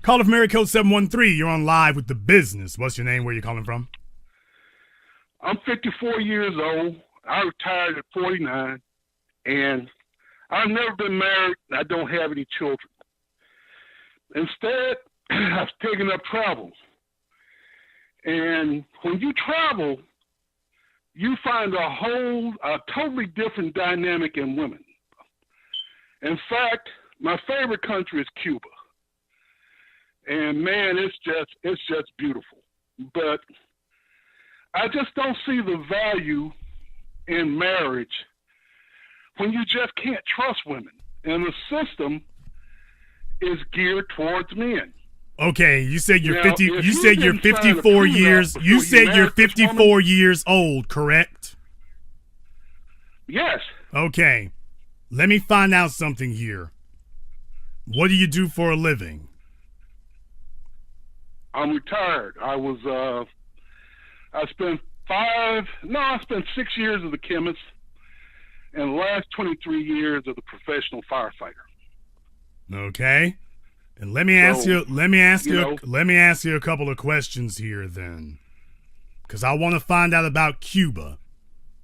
Call from area code 713. You're on live with The Business. What's your name? Where you calling from? I'm 54 years old. I retired at 49, and I've never been married. I don't have any children. Instead, I've taken up travel. And when you travel, you find a totally different dynamic in women. In fact, my favorite country is Cuba. And man, it's just beautiful. But I just don't see the value in marriage when you just can't trust women. And the system is geared towards men. Okay, you said you're 50. You said you're been trying to 54 prove years. that You before said you you're married this 54 woman? years old, correct? Yes. Okay, let me find out something here. What do you do for a living? I'm retired. I spent 6 years as a chemist and the last 23 years as a professional firefighter. Okay. And let me ask you a couple of questions here then. Cuz I want to find out about Cuba.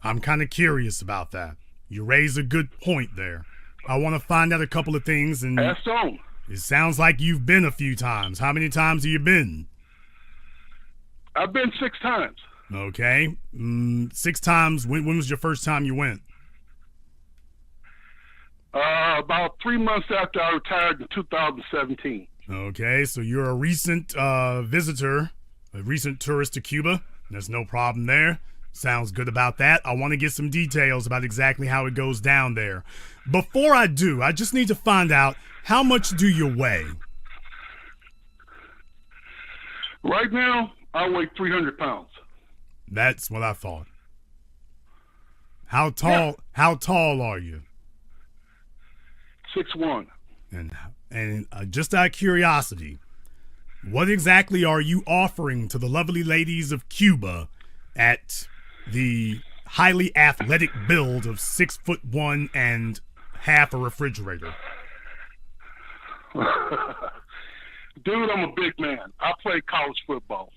I'm kind of curious about that. You raise a good point there. I want to find out a couple of things, and Ask on. it sounds like you've been a few times. How many times have you been? I've been 6 times. Okay. 6 times. When was your first time you went? About 3 months after I retired in 2017. Okay, so you're a recent visitor, a recent tourist to Cuba. There's no problem there. Sounds good about that. I want to get some details about exactly how it goes down there. Before I do, I just need to find out, how much do you weigh? Right now, I weigh 300 pounds. That's what I thought. How tall are you? 6'1". And just out of curiosity, what exactly are you offering to the lovely ladies of Cuba at the highly athletic build of 6'1" and half a refrigerator? Dude, I'm a big man. I played college football.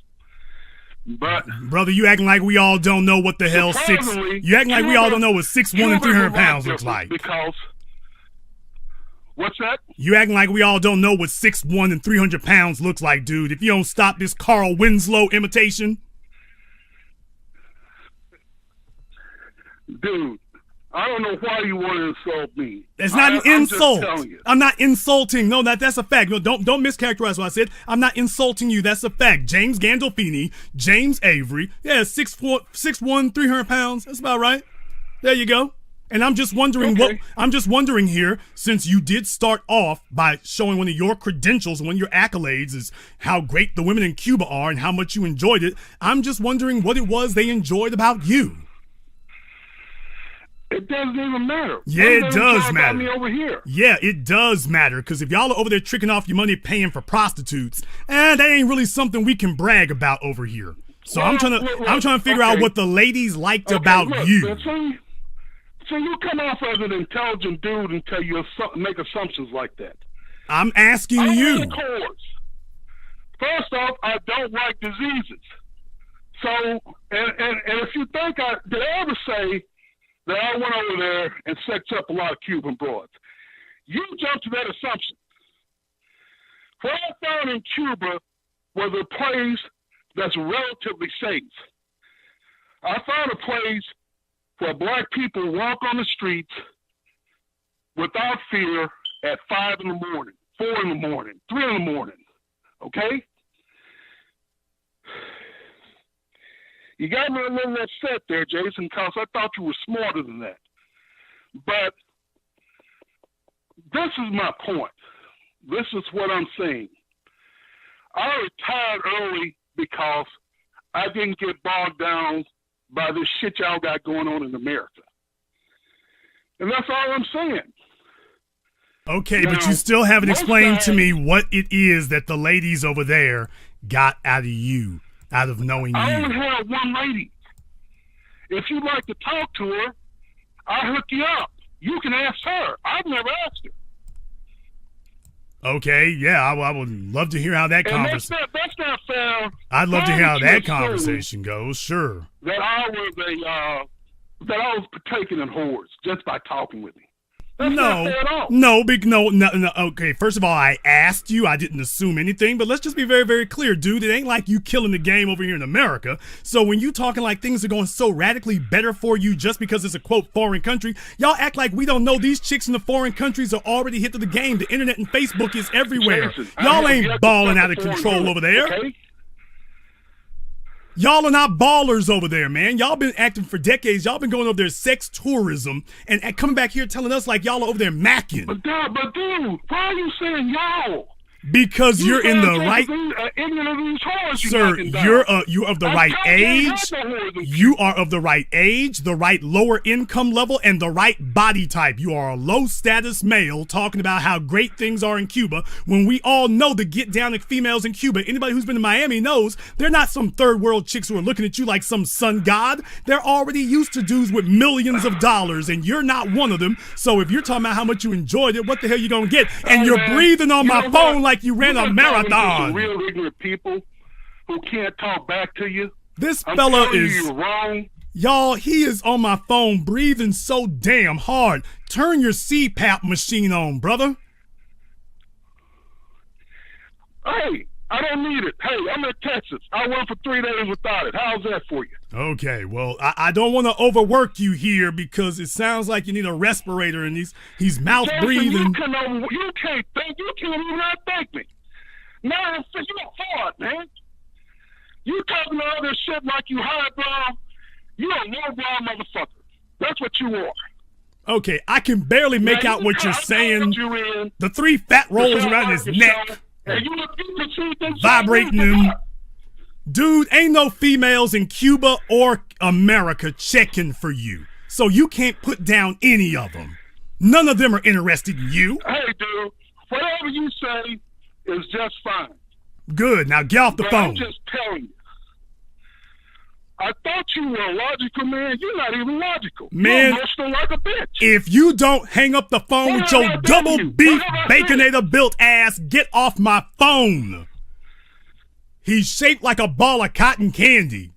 But brother, you acting like we all don't know what the hell you acting like we all don't know what 6'1" and 300 pounds looks like. Because what's that? You acting like we all don't know what 6'1" and 300 pounds looks like, dude. If you don't stop this Carl Winslow imitation. Dude, I don't know why you want to insult me. It's not an insult. I'm just telling you. I'm not insulting. No, that's a fact. No, don't mischaracterize what I said. I'm not insulting you. That's a fact. James Gandolfini, James Avery, 6'1", 300 pounds. That's about right. There you go. And I'm just wondering I'm just wondering here, since you did start off by showing one of your credentials and one of your accolades is how great the women in Cuba are and how much you enjoyed it. I'm just wondering what it was they enjoyed about you. It doesn't even matter. Yeah, it does matter. Me over here. Yeah, it does matter, because if y'all are over there tricking off your money paying for prostitutes, that ain't really something we can brag about over here. So I'm trying to figure out what the ladies liked about you. So you come off as an intelligent dude until you make assumptions like that. I'm asking you. First off, I don't like diseases. So, and if you think did I ever say that I went over there and sexed up a lot of Cuban broads? You jumped to that assumption. What I found in Cuba was a place that's relatively safe. I found a place where black people walk on the streets without fear at 5 in the morning, 4 in the morning, 3 in the morning. Okay? You got me a little upset there, Jason, because I thought you were smarter than that. But this is my point. This is what I'm saying. I retired early because I didn't get bogged down by this shit y'all got going on in America. And that's all I'm saying. Okay, but you still haven't explained to me what it is that the ladies over there got out of you, out of knowing you. I only had one lady. If you'd like to talk to her, I'll hook you up. You can ask her. I've never asked her. Okay, yeah, I would love to hear how that And conversation. that's not fair. I'd love to hear how Why would that you assume conversation goes. Sure. that I was partaking in whores just by talking with me. That's not fair at all. No. Okay, first of all, I asked you. I didn't assume anything, but let's just be very, very clear, dude. It ain't like you killing the game over here in America. So when you talking like things are going so radically better for you just because it's a, quote, foreign country, y'all act like we don't know these chicks in the foreign countries are already hit to the game. The internet and Facebook is everywhere. Jason, Y'all ain't balling out of control over there. Okay? Y'all are not ballers over there, man. Y'all been acting for decades. Y'all been going over there sex tourism and coming back here telling us like y'all are over there macking. But dude, why are you saying y'all? Because you're in the right, sir. You're of the right age. You are of the right age, the right lower income level, and the right body type. You are a low status male talking about how great things are in Cuba when we all know the get down of females in Cuba. Anybody who's been to Miami knows they're not some third world chicks who are looking at you like some sun god. They're already used to dudes with millions of dollars, and you're not one of them. So if you're talking about how much you enjoyed it, what the hell you gonna get? And you're breathing on my phone like you ran a marathon. Real ignorant people who can't talk back to you. This fella is you're wrong. Y'all, he is on my phone breathing so damn hard. Turn your CPAP machine on, brother. Hey, I don't need it. Hey, I'm in Texas. I went for 3 days without it. How's that for you? Okay, well, I don't want to overwork you here because it sounds like you need a respirator and he's mouth Jason, breathing. You can't think. You can't even thank me. No, you're hard, man. You talking all this shit like you highbrow. You a low-brow motherfucker. That's what you are. Okay, I can barely make out what you're saying. The 3 fat rolls around his neck. And you can see things vibrating him. Dude, ain't no females in Cuba or America checking for you. So you can't put down any of them. None of them are interested in you. Hey, dude, whatever you say is just fine. Good, now get off the phone. I'm just telling you. I thought you were a logical man. You're not even logical. Man, you're emotional like a bitch. If you don't hang up the phone with your double beef baconator built ass, get off my phone. He's shaped like a ball of cotton candy.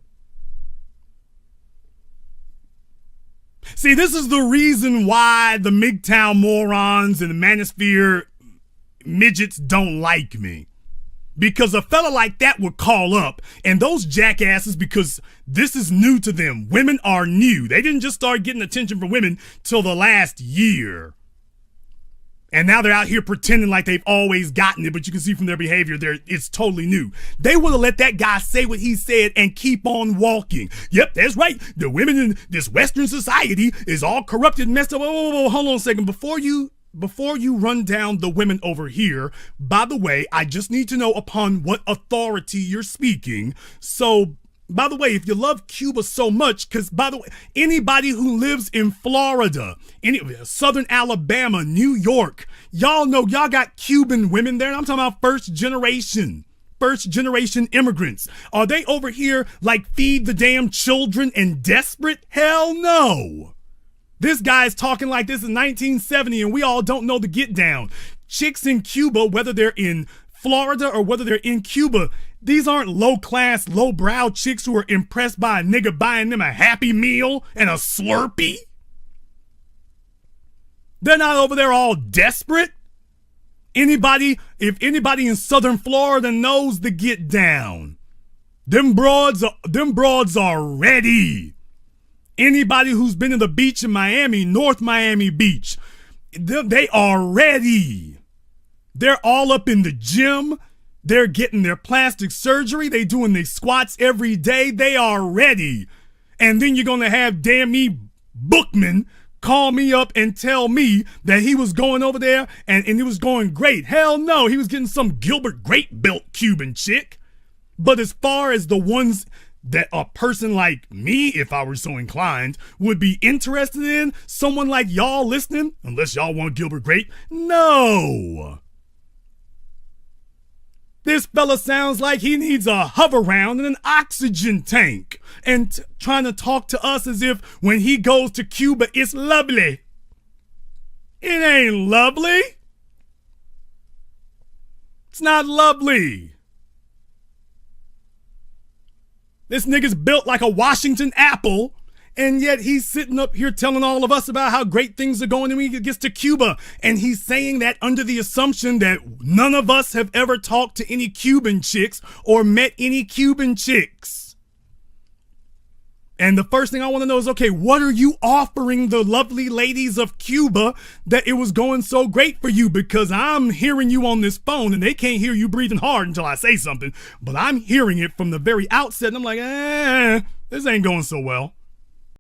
See, this is the reason why the MGTOW morons and the manosphere midgets don't like me. Because a fella like that would call up, and those jackasses, because this is new to them. Women are new. They didn't just start getting attention from women till the last year. And now they're out here pretending like they've always gotten it, but you can see from their behavior, it's totally new. They would have let that guy say what he said and keep on walking. Yep, that's right. The women in this Western society is all corrupted and messed up. Whoa, hold on a second. Before you run down the women over here, by the way, I just need to know upon what authority you're speaking. So, by the way, if you love Cuba so much, because, by the way, anybody who lives in Florida, Southern Alabama, New York, y'all know y'all got Cuban women there. And I'm talking about first generation immigrants. Are they over here like feed the damn children and desperate? Hell no. This guy's talking like this in 1970 and we all don't know the get down. Chicks in Cuba, whether they're in Florida or whether they're in Cuba, these aren't low-class, low-brow chicks who are impressed by a nigga buying them a Happy Meal and a Slurpee. They're not over there all desperate. If anybody in Southern Florida knows the get down, them broads are ready. Anybody who's been to the beach in Miami, North Miami Beach, they are ready. They're all up in the gym. They're getting their plastic surgery. They doing their squats every day. They are ready. And then you're going to have damn me Bookman call me up and tell me that he was going over there and he was going great. Hell no, he was getting some Gilbert Grape built Cuban chick. But as far as the ones that a person like me, if I were so inclined, would be interested in, someone like y'all listening, unless y'all want Gilbert Grape, no. This fella sounds like he needs a hover round and an oxygen tank and trying to talk to us as if when he goes to Cuba, it's lovely. It ain't lovely. It's not lovely. This nigga's built like a Washington apple, and yet he's sitting up here telling all of us about how great things are going when he gets to Cuba. And he's saying that under the assumption that none of us have ever talked to any Cuban chicks or met any Cuban chicks. And the first thing I want to know is, okay, what are you offering the lovely ladies of Cuba that it was going so great for you? Because I'm hearing you on this phone, and they can't hear you breathing hard until I say something, but I'm hearing it from the very outset, and I'm like, this ain't going so well.